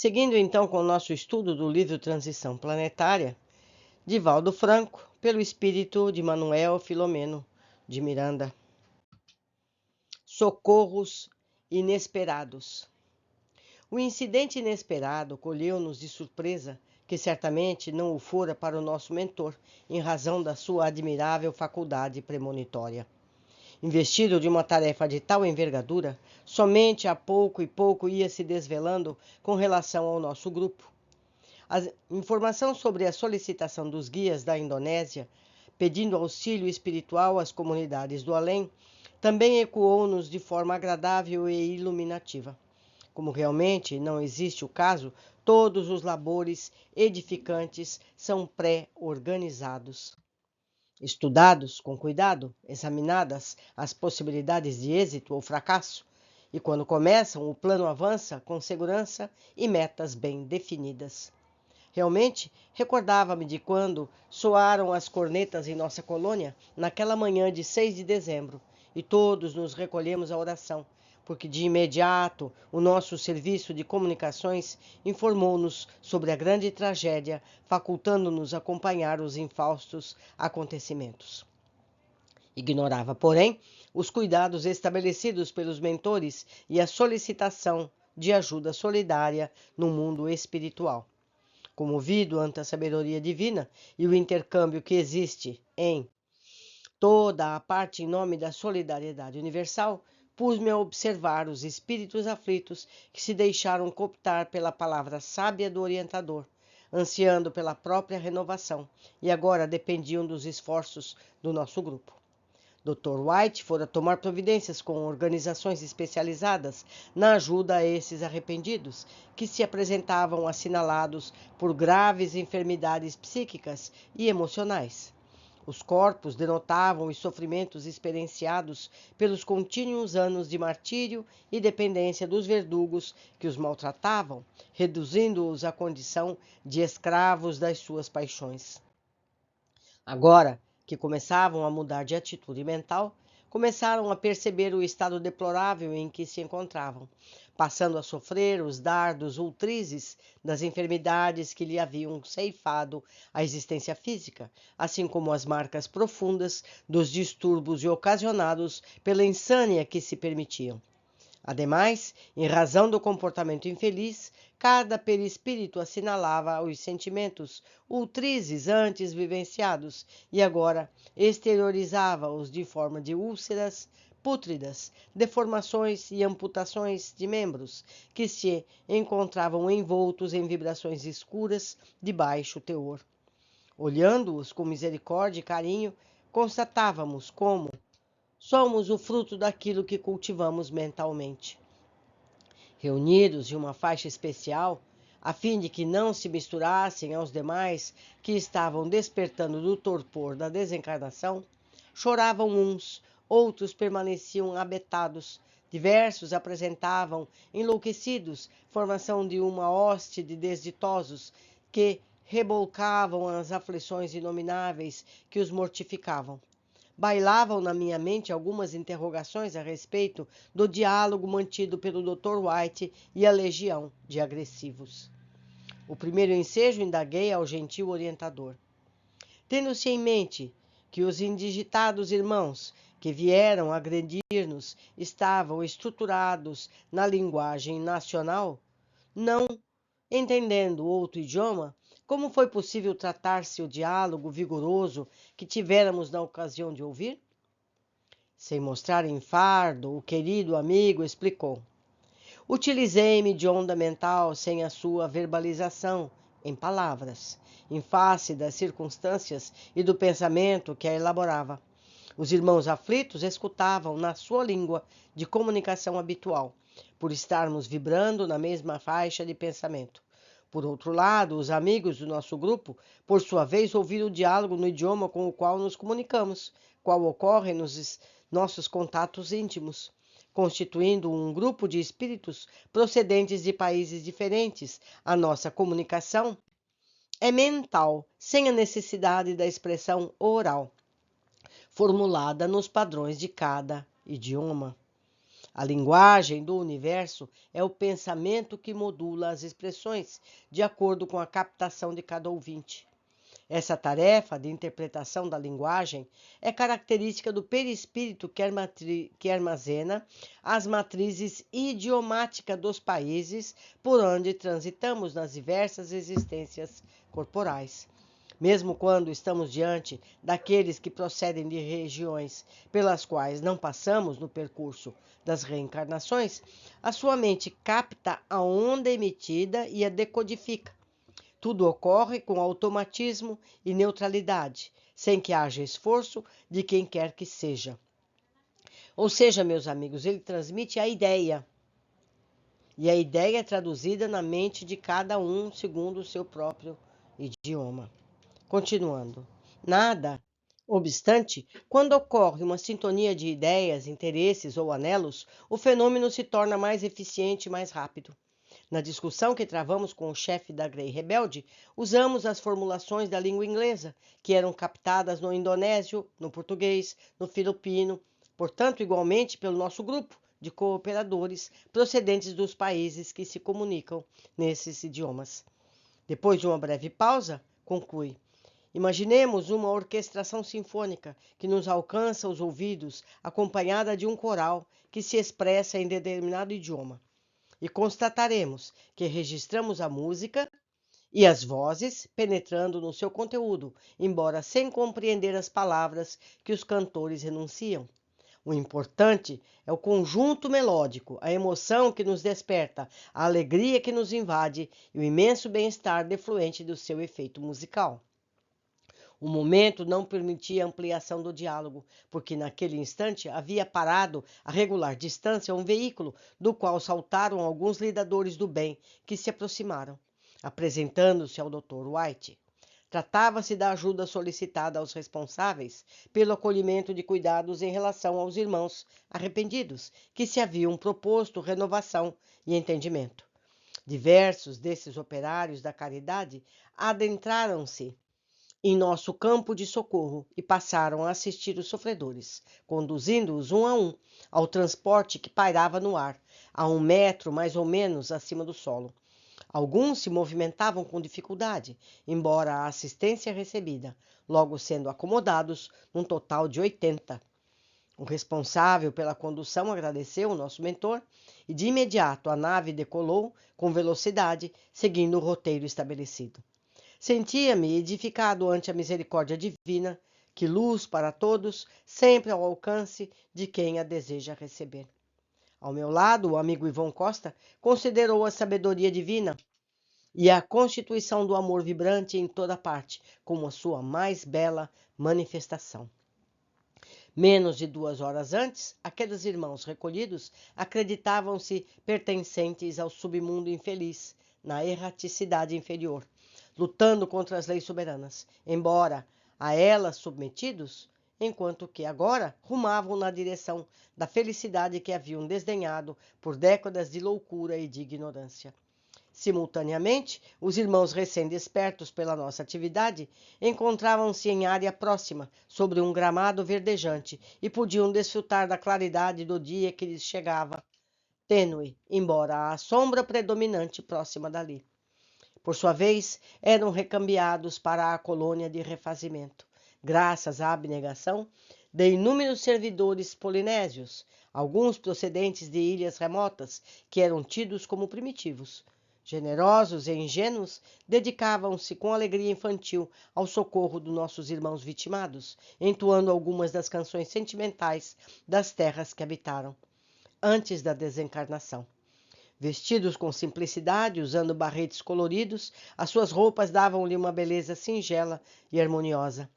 Seguindo então com o nosso estudo do livro Transição Planetária, de Valdo Franco, pelo espírito de Manuel Filomeno de Miranda. Socorros inesperados. O incidente inesperado colheu-nos de surpresa, que certamente não o fora para o nosso mentor, em razão da sua admirável faculdade premonitória. Investido de uma tarefa de tal envergadura, somente a pouco e pouco ia se desvelando com relação ao nosso grupo. A informação sobre a solicitação dos guias da Indonésia, pedindo auxílio espiritual às comunidades do além, também ecoou-nos de forma agradável e iluminativa. Como realmente não existe o caso, todos os labores edificantes são pré-organizados. Estudados com cuidado, examinadas as possibilidades de êxito ou fracasso, e quando começam, o plano avança com segurança e metas bem definidas. Realmente, recordava-me de quando soaram as cornetas em nossa colônia, naquela manhã de 6 de dezembro, e todos nos recolhemos à oração, porque de imediato o nosso serviço de comunicações informou-nos sobre a grande tragédia, facultando-nos acompanhar os infaustos acontecimentos. Ignorava, porém, os cuidados estabelecidos pelos mentores e a solicitação de ajuda solidária no mundo espiritual. Comovido ante a sabedoria divina e o intercâmbio que existe em toda a parte em nome da solidariedade universal, pus-me a observar os espíritos aflitos que se deixaram cooptar pela palavra sábia do orientador, ansiando pela própria renovação, e agora dependiam dos esforços do nosso grupo. Dr. White fora tomar providências com organizações especializadas na ajuda a esses arrependidos, que se apresentavam assinalados por graves enfermidades psíquicas e emocionais. Os corpos denotavam os sofrimentos experienciados pelos contínuos anos de martírio e dependência dos verdugos que os maltratavam, reduzindo-os à condição de escravos das suas paixões. Agora que começavam a mudar de atitude mental, começaram a perceber o estado deplorável em que se encontravam, passando a sofrer os dardos ultrizes das enfermidades que lhe haviam ceifado a existência física, assim como as marcas profundas dos distúrbios ocasionados pela insânia que se permitiam. Ademais, em razão do comportamento infeliz, cada perispírito assinalava os sentimentos ultrizes antes vivenciados e agora exteriorizava-os de forma de úlceras pútridas, deformações e amputações de membros, que se encontravam envoltos em vibrações escuras de baixo teor. Olhando-os com misericórdia e carinho, constatávamos como somos o fruto daquilo que cultivamos mentalmente. Reunidos em uma faixa especial, a fim de que não se misturassem aos demais que estavam despertando do torpor da desencarnação, choravam uns, outros permaneciam abetados, diversos apresentavam, enlouquecidos, formação de uma hoste de desditosos que rebolcavam as aflições inomináveis que os mortificavam. Bailavam na minha mente algumas interrogações a respeito do diálogo mantido pelo Dr. White e a legião de agressivos. O primeiro ensejo indaguei ao gentil orientador. Tendo-se em mente que os indigitados irmãos que vieram agredir-nos estavam estruturados na linguagem nacional, não entendendo outro idioma, como foi possível tratar-se o diálogo vigoroso que tivéramos na ocasião de ouvir? Sem mostrar enfardo, o querido amigo explicou. Utilizei-me de onda mental sem a sua verbalização, em palavras, em face das circunstâncias e do pensamento que a elaborava. Os irmãos aflitos escutavam na sua língua de comunicação habitual, por estarmos vibrando na mesma faixa de pensamento. Por outro lado, os amigos do nosso grupo, por sua vez, ouviram o diálogo no idioma com o qual nos comunicamos, qual ocorre nos nossos contatos íntimos, constituindo um grupo de espíritos procedentes de países diferentes. A nossa comunicação é mental, sem a necessidade da expressão oral, formulada nos padrões de cada idioma. A linguagem do universo é o pensamento que modula as expressões de acordo com a captação de cada ouvinte. Essa tarefa de interpretação da linguagem é característica do perispírito que armazena as matrizes idiomáticas dos países por onde transitamos nas diversas existências corporais. Mesmo quando estamos diante daqueles que procedem de regiões pelas quais não passamos no percurso das reencarnações, a sua mente capta a onda emitida e a decodifica. Tudo ocorre com automatismo e neutralidade, sem que haja esforço de quem quer que seja. Ou seja, meus amigos, ele transmite a ideia. E a ideia é traduzida na mente de cada um segundo o seu próprio idioma. Continuando. Nada obstante, quando ocorre uma sintonia de ideias, interesses ou anelos, o fenômeno se torna mais eficiente e mais rápido. Na discussão que travamos com o chefe da Grey Rebelde, usamos as formulações da língua inglesa, que eram captadas no indonésio, no português, no filipino, portanto, igualmente pelo nosso grupo de cooperadores procedentes dos países que se comunicam nesses idiomas. Depois de uma breve pausa, conclui. Imaginemos uma orquestração sinfônica que nos alcança os ouvidos, acompanhada de um coral que se expressa em determinado idioma. E constataremos que registramos a música e as vozes penetrando no seu conteúdo, embora sem compreender as palavras que os cantores enunciam. O importante é o conjunto melódico, a emoção que nos desperta, a alegria que nos invade e o imenso bem-estar defluente do seu efeito musical. O momento não permitia ampliação do diálogo, porque naquele instante havia parado a regular distância um veículo do qual saltaram alguns lidadores do bem que se aproximaram, apresentando-se ao Dr. White. Tratava-se da ajuda solicitada aos responsáveis pelo acolhimento de cuidados em relação aos irmãos arrependidos, que se haviam proposto renovação e entendimento. Diversos desses operários da caridade adentraram-se em nosso campo de socorro e passaram a assistir os sofredores, conduzindo-os um a um ao transporte que pairava no ar, a 1 metro mais ou menos acima do solo. Alguns se movimentavam com dificuldade, embora a assistência recebida, logo sendo acomodados num total de 80. O responsável pela condução agradeceu o nosso mentor e de imediato a nave decolou com velocidade, seguindo o roteiro estabelecido. Sentia-me edificado ante a misericórdia divina, que luz para todos, sempre ao alcance de quem a deseja receber. Ao meu lado, o amigo Ivon Costa considerou a sabedoria divina e a constituição do amor vibrante em toda parte como a sua mais bela manifestação. Menos de 2 horas antes, aqueles irmãos recolhidos acreditavam-se pertencentes ao submundo infeliz, na erraticidade inferior, lutando contra as leis soberanas, embora a elas submetidos, enquanto que agora rumavam na direção da felicidade que haviam desdenhado por décadas de loucura e de ignorância. Simultaneamente, os irmãos recém-despertos pela nossa atividade encontravam-se em área próxima, sobre um gramado verdejante, e podiam desfrutar da claridade do dia que lhes chegava, tênue, embora a sombra predominante próxima dali. Por sua vez, eram recambiados para a colônia de refazimento, graças à abnegação de inúmeros servidores polinésios, alguns procedentes de ilhas remotas, que eram tidos como primitivos. Generosos e ingênuos, dedicavam-se com alegria infantil ao socorro dos nossos irmãos vitimados, entoando algumas das canções sentimentais das terras que habitaram, antes da desencarnação. Vestidos com simplicidade, usando barretes coloridos, as suas roupas davam-lhe uma beleza singela e harmoniosa.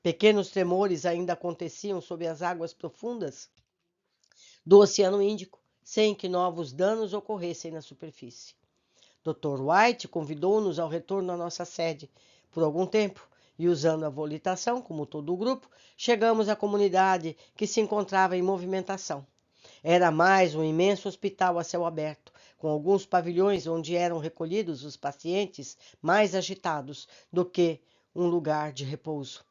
Pequenos tremores ainda aconteciam sob as águas profundas do Oceano Índico, sem que novos danos ocorressem na superfície. Dr. White convidou-nos ao retorno à nossa sede por algum tempo e, usando a volitação, como todo o grupo, chegamos à comunidade que se encontrava em movimentação. Era mais um imenso hospital a céu aberto, com alguns pavilhões onde eram recolhidos os pacientes mais agitados do que um lugar de repouso.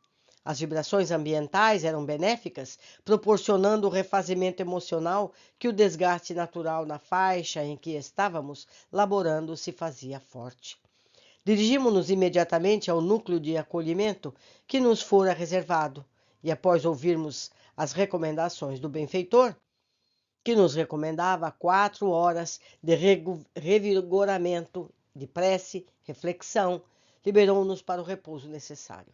As vibrações ambientais eram benéficas, proporcionando o refazimento emocional que o desgaste natural na faixa em que estávamos laborando se fazia forte. Dirigimos-nos imediatamente ao núcleo de acolhimento que nos fora reservado, e após ouvirmos as recomendações do benfeitor, que nos recomendava 4 horas de revigoramento, de prece, reflexão, liberou-nos para o repouso necessário.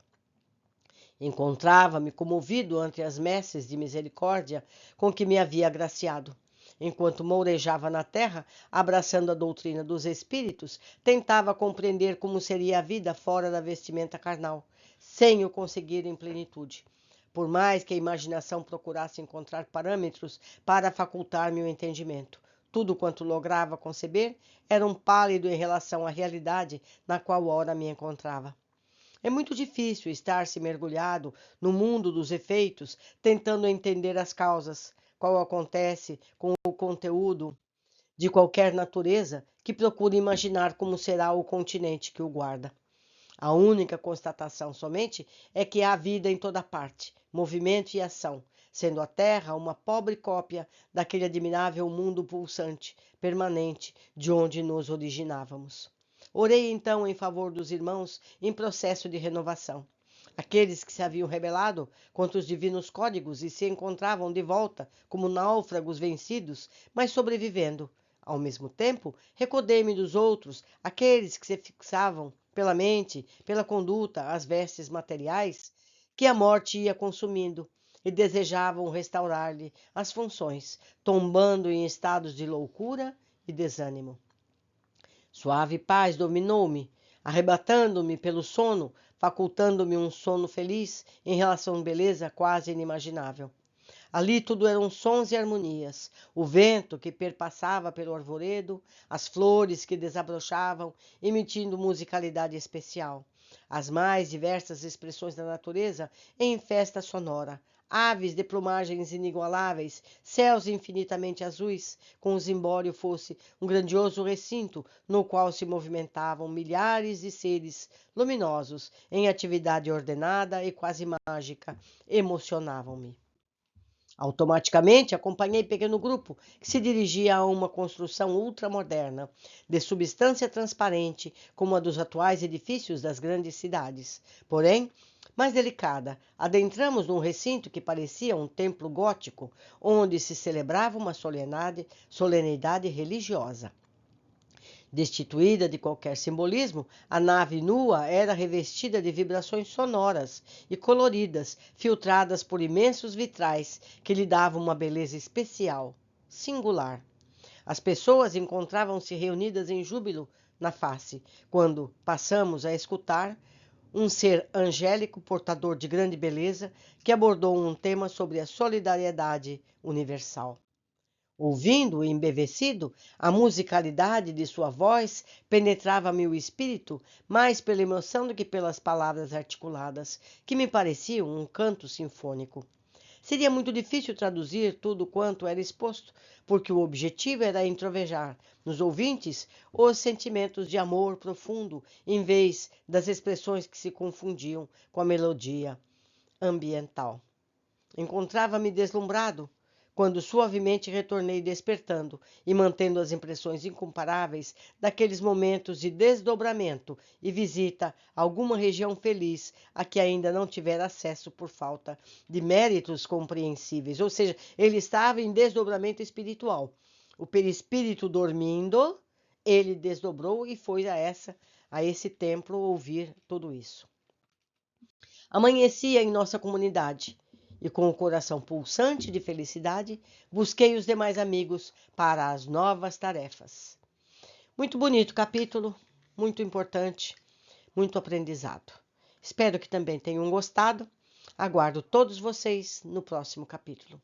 Encontrava-me comovido ante as messes de misericórdia com que me havia agraciado. Enquanto mourejava na terra, abraçando a doutrina dos espíritos, tentava compreender como seria a vida fora da vestimenta carnal, sem o conseguir em plenitude. Por mais que a imaginação procurasse encontrar parâmetros para facultar-me o entendimento, tudo quanto lograva conceber era um pálido em relação à realidade na qual ora me encontrava. É muito difícil estar-se mergulhado no mundo dos efeitos, tentando entender as causas, qual acontece com o conteúdo de qualquer natureza que procure imaginar como será o continente que o guarda. A única constatação somente é que há vida em toda parte, movimento e ação, sendo a Terra uma pobre cópia daquele admirável mundo pulsante, permanente, de onde nos originávamos. Orei então em favor dos irmãos em processo de renovação. Aqueles que se haviam rebelado contra os divinos códigos e se encontravam de volta como náufragos vencidos, mas sobrevivendo. Ao mesmo tempo, recordei-me dos outros, aqueles que se fixavam pela mente, pela conduta, as vestes materiais que a morte ia consumindo e desejavam restaurar-lhe as funções, tombando em estados de loucura e desânimo. Suave paz dominou-me, arrebatando-me pelo sono, facultando-me um sono feliz em relação à beleza quase inimaginável. Ali tudo eram sons e harmonias, o vento que perpassava pelo arvoredo, as flores que desabrochavam, emitindo musicalidade especial, as mais diversas expressões da natureza em festa sonora, aves de plumagens inigualáveis, céus infinitamente azuis, como se embora fosse um grandioso recinto no qual se movimentavam milhares de seres luminosos em atividade ordenada e quase mágica, emocionavam-me. Automaticamente acompanhei pequeno grupo que se dirigia a uma construção ultramoderna, de substância transparente, como a dos atuais edifícios das grandes cidades. Porém, mais delicada, adentramos num recinto que parecia um templo gótico, onde se celebrava uma solenidade religiosa. Destituída de qualquer simbolismo, a nave nua era revestida de vibrações sonoras e coloridas, filtradas por imensos vitrais que lhe davam uma beleza especial, singular. As pessoas encontravam-se reunidas em júbilo na face, quando passamos a escutar um ser angélico portador de grande beleza que abordou um tema sobre a solidariedade universal. Ouvindo, embevecido, a musicalidade de sua voz penetrava-me o espírito mais pela emoção do que pelas palavras articuladas, que me pareciam um canto sinfônico. Seria muito difícil traduzir tudo quanto era exposto, porque o objetivo era introvejar nos ouvintes os sentimentos de amor profundo, em vez das expressões que se confundiam com a melodia ambiental. Encontrava-me deslumbrado, quando suavemente retornei despertando e mantendo as impressões incomparáveis daqueles momentos de desdobramento e visita a alguma região feliz a que ainda não tivera acesso por falta de méritos compreensíveis. Ou seja, ele estava em desdobramento espiritual. O perispírito dormindo, ele desdobrou e foi a esse templo ouvir tudo isso. Amanhecia em nossa comunidade e, com o coração pulsante de felicidade, busquei os demais amigos para as novas tarefas. Muito bonito capítulo, muito importante, muito aprendizado. Espero que também tenham gostado. Aguardo todos vocês no próximo capítulo.